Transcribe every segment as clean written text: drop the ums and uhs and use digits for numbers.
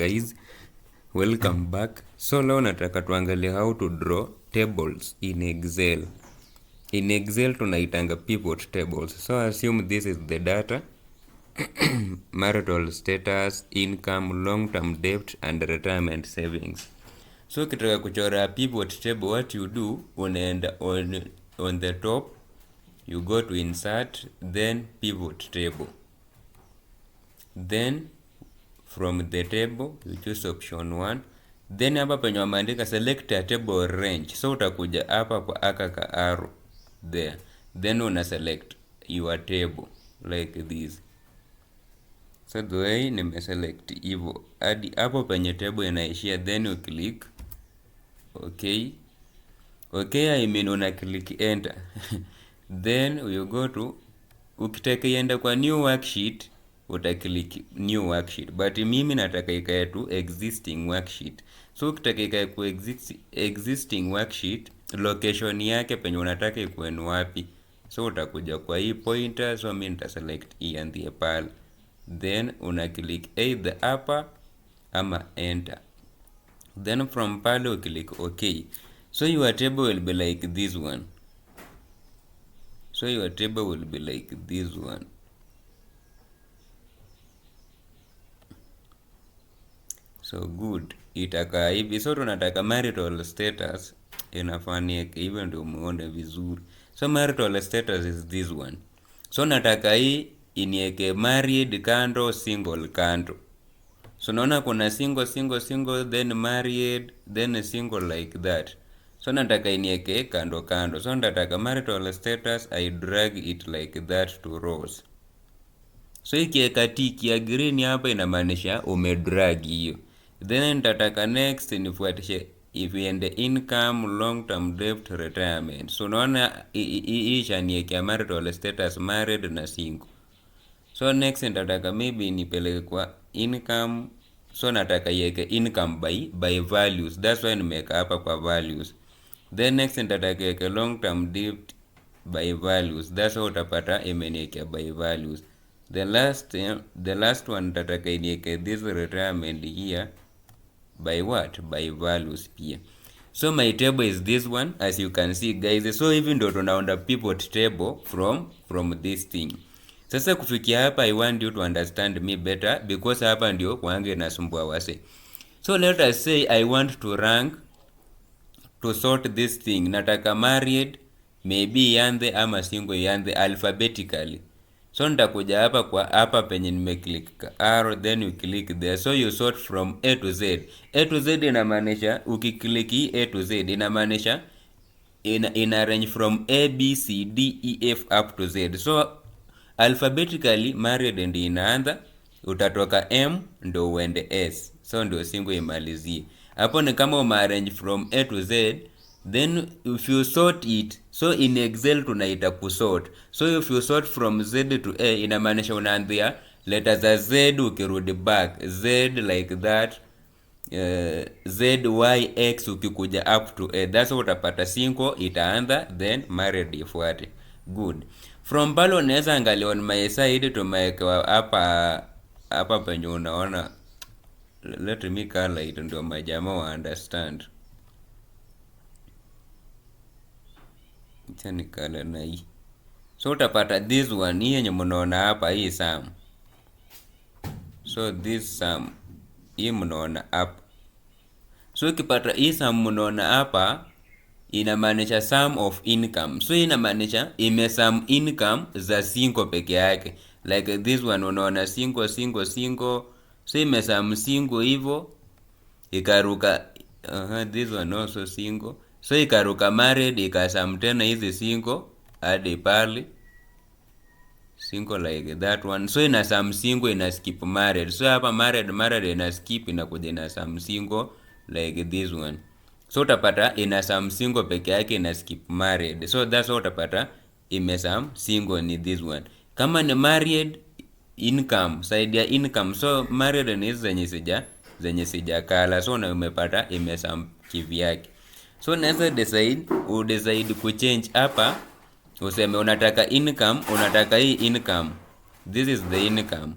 guys, welcome back. So leo nataka tuangalie how to draw tables in Excel. In Excel tunaitanga pivot tables. So assume this is the data, marital status, income, long-term debt and retirement savings. So ukitaka kuchora pivot table, what you do, unaenda on the top, you go to insert, then pivot table. Then from the table you choose option 1, then hapa penye wameandika select a table range. So utakuja hapa kwa aka ka arrow there, then una select your table like this. So the way nimeselect hivyo hadi hapo penye table inaishia, then you click okay. I mean una click enter then you go to, ukitaka iende kwa new worksheet utaklik new worksheet, but mimi nataka ikae tu existing worksheet. So ukitaka ikae ku existing worksheet, location yake penye unataka ikuwe ni wapi. So utakuja kwa hii pointer, so mimi nita select ianzie pale, then una click either upper ama enter, then from pale you click okay. So your table will be like this one. So good, itakaa hivi. So tunataka marital status inafanyike hivyo ndio muone vizuri. So marital status is this one. So nataka hii inieke married kando, single kando. So naona kuna single then married then single like that. So nataka inieke kando kando. So nataka marital status, I drag it like that to rows. So ikieka tiki ya green hapa inamaanisha umedrag hiyo. Then nitataka next nifuatishe if iende income, long term debt, retirement. So naona hii shanieke marital status married na single. So next nitataka maybe nipeleke kwa income. So nataka iweke income by values. That's why nimeweka hapa kwa values. Then next nitataka iweke long term debt by values. That's how utapata imeniwekea by values. The last one nitataka iniweke this retirement here by what? By values pia. So my table is this one, as you can see guys. So hivi ndo tunaunda pivot table from this thing. Sasa kufikia hapa, I want you to understand me better because hapa ndio kwangu inasumbua wase. So let us say I want to rank, to sort this thing. Nataka married maybe ianze ama single ianze alphabetically. So nitakuja hapa kwa hapa penye nimeclick arrow, then you click there. So you sort from A to Z. A to Z inamaanisha ukiklik A to Z inamaanisha ina range from A B C D E F up to Z. So alphabetically married ndio inaanza, utatoka M ndo uende S. So ndio single imalizie. Hapo ni kama umearrange from A to Z, then if you sort it, so in Excel tunaita kusort. So if you sort from Z to A inamaanisha unaanzia letters za Z ukirudi back, Z like that, Z Y X ukikuja up to A. That's what utapata single itaanza, then married ifuate. Good. From pale unaweza angalia on my side tumewekewa hapa penye unaona, let me color it ndio majamaa wa understand. Chani color na hii. So utapata this one, hii yenye mnaona hapa, hii sum. So this sum hii mnaona hapa. So ukipata hii sum mnaona hapa inamaanisha sum of income. So inamaanisha imesum income za single peke yake. Like this one unaona single. So imesum single hivyo ikaruka this one also single. So ikaruka married ikasum tena hizi single hadi pale single like that one. So ina sum single ina skip married. So hapa married ina skip inakuja ina sum single like this one. So utapata ina sum single peke yake ina skip married. So that's what utapata imesum single ni this one. Kama ni married income, side ya income. So married ni zenye sijakala. So na umepata imesum kivyake. So naweza decide kuchange hapa. Useme unataka income, hii income. This is the income.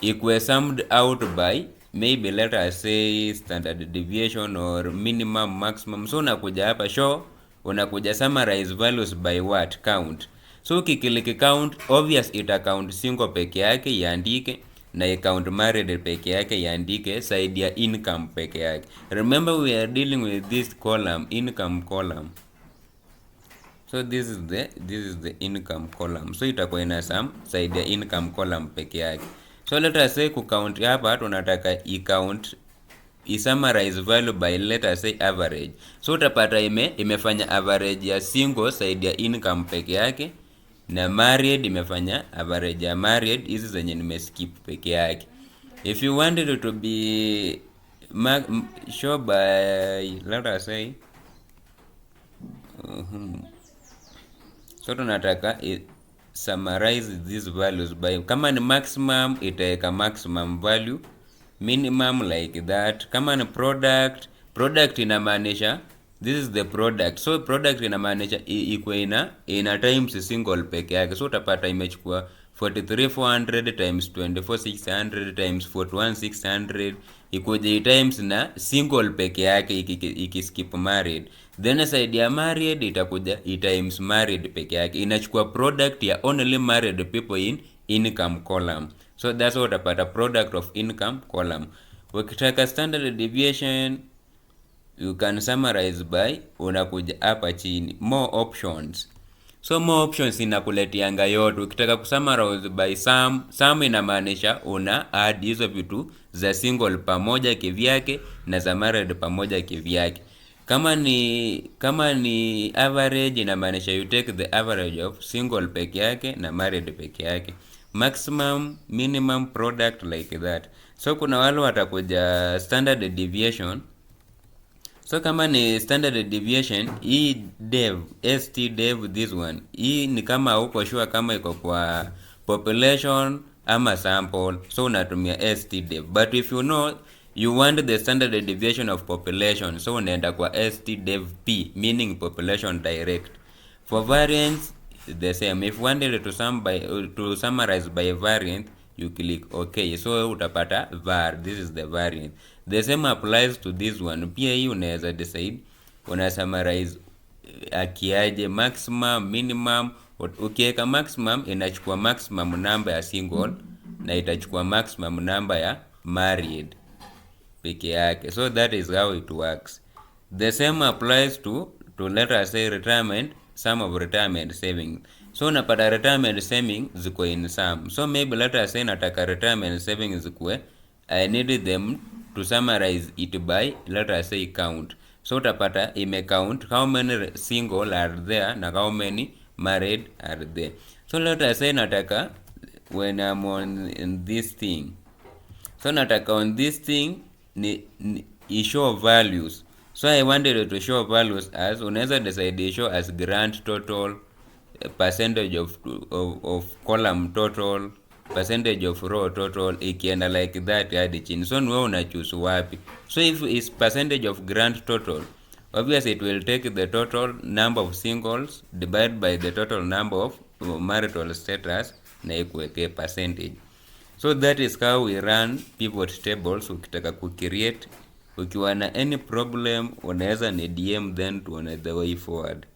Ikuwe summed out by maybe let us say standard deviation or minimum maximum. So unakuja hapa show, unakuja summarize values by what count. So ukikiliki count, obvious ita count single peke yake iandike, na count married peke yake iandike side ya income peke yake. Remember we are dealing with this column, income column. So this is the income column. So itakuwa ina sum side ya income column peke yake. So let us say count hapa tunataka i-count i-summarize value by let us say average. So utapata imefanya average ya single side ya income peke yake, na married imefanya average ya married hizi zenye nimeskip peke yake. If you wanted it to be show by let us say so tunataka summarize these values by, kama ni maximum itaeka maximum value, minimum like that. Kama ni product inamaanisha this is the product, so product inamaanisha iko ina times single peke yake. So utapata imechukua 43400 times 24600 times 41600 ikuje times na single peke yake ikiskip married, then side ya married itakuja times married peke yake, inachukua product ya only married people in income column. So that's what utapata product of income column. Ukitaka standard deviation you can summarize by, unakuja hapa chini more options. So more options inakuletianga yote. Ukitaka kusummarize by sum inamaanisha una add hizo vitu za single pamoja kivyake na za married pamoja kivyake. Kama ni average inamaanisha you take the average of single peke yake na married peke yake. Maximum, minimum, product like that. So kuna wale watakuja standard deviation. So kama ni standard deviation, hii dev this one, hii ni kama uko sure kama iko kwa population ama sample, so unatumia dev. But if you know you want the standard deviation of population, so unaenda kwa dev p, meaning population direct. For variance the same. If you wanted to summarize by variant, you click OK. So utapata var, this is the variant. The same applies to this one. Pia hii unaweza decide una summarize akiaje, maximum, minimum. Ukiweka maximum inachukua maximum number ya single na itachukua maximum number ya married peke yake. So that is how it works. The same applies to let us say retirement, sum of retirement saving. So unapata retirement saving ziko in sum. So maybe let us say nataka retirement saving zikuwe, I need them to summarize it by let us say count. So utapata count how many single are there na how many married are there. So let us say nataka when I'm on this thing. So nataka on this thing ni show values. So I wanted to show values as, unaweza decide show as grant total, percentage of column total, percentage of row total, ikienda like that hadi chini. So ni wewe una choose wapi. So if is percentage of grant total, obviously it will take the total number of singles divided by the total number of marital status na ikuweke percentage. So that is how we run pivot tables. Ukitaka kucreate, ukiwa na any problem unaweza ni DM then tuone the way forward.